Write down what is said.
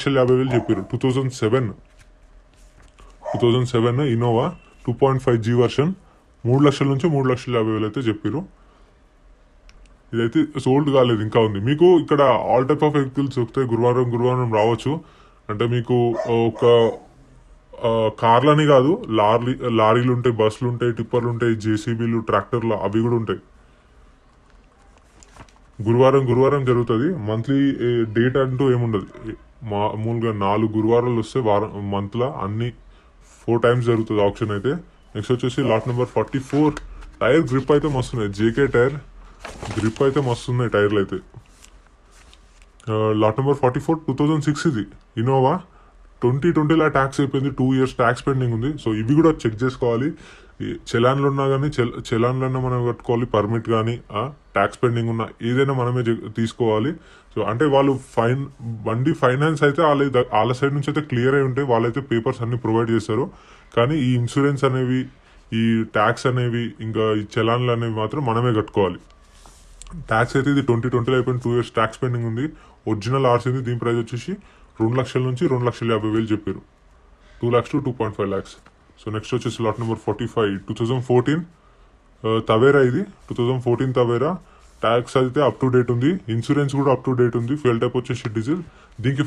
2,50,000 చెప్పారు. 2007 Innova 2.5G version 3,00,000 నుంచి 3,50,000 అయితే చెప్పారు. ఇదైతే సోల్డ్ కాలేదు, ఇంకా ఉంది. మీకు ఇక్కడ ఆల్ టైప్ ఆఫ్ వెహికల్స్ దొరుకుతాయి. గురువారం రావచ్చు. అంటే మీకు ఒక కార్లని కాదు, లారీలు ఉంటాయి, బస్సులు ఉంటాయి, టిప్పర్లు ఉంటాయి, జేసీబీలు, ట్రాక్టర్లు అవి కూడా ఉంటాయి. గురువారం జరుగుతుంది. మంత్లీ డేట్ అంటూ ఏముండదు. మామూలుగా 4 గురువారాలు వస్తే మంత్లో అన్ని 4 టైమ్స్ జరుగుతుంది ఆప్షన్ అయితే. నెక్స్ట్ వచ్చేసి లాట్ నెంబర్ 44. టైర్ గ్రిప్ అయితే మస్తున్నాయి. జేకే టైర్ గ్రిప్ అయితే మస్తున్నాయి టైర్లు అయితే. లాట్ నెంబర్ 44 2006 ఇది ఇన్నోవా. 2020 ట్యాక్స్ అయిపోయింది. 2 years ట్యాక్స్ పెండింగ్ ఉంది. సో ఇవి కూడా చెక్ చేసుకోవాలి. చలాన్లు ఉన్నా కానీ చలాన్లన్నా మనం కట్టుకోవాలి. పర్మిట్ కానీ ట్యాక్స్ పెండింగ్ ఉన్నా ఏదైనా మనమే తీసుకోవాలి. సో అంటే వాళ్ళు బండి ఫైనాన్స్ అయితే వాళ్ళ సైడ్ నుంచి అయితే క్లియర్ అయి ఉంటాయి. వాళ్ళైతే పేపర్స్ అన్ని ప్రొవైడ్ చేస్తారు. కానీ ఈ ఇన్సూరెన్స్ అనేవి, ఈ ట్యాక్స్ అనేవి, ఇంకా ఈ చలాన్లు అనేవి మాత్రం మనమే కట్టుకోవాలి. ట్యాక్స్ అయితే ఇది 2020 అయిపోయిన 2 years ట్యాక్స్ పెండింగ్ ఉంది. ఒరిజినల్ ఆర్సీ ఉంది. దీని ప్రైస్ వచ్చేసి 2,00,000 నుంచి 2,50,000 చెప్పారు. 2 lakhs to 2.5 lakhs. So next వచ్చేసి లాట్ నెంబర్ 45 2014 తవేరా. ఇది 2014 తవేరా. ట్యాక్స్ అయితే అప్ టు డేట్ ఉంది. ఇన్సూరెన్స్ కూడా అప్ టు డేట్ ఉంది. ఫ్యూయల్ టైప్ వచ్చేసి డీజిల్. దీనికి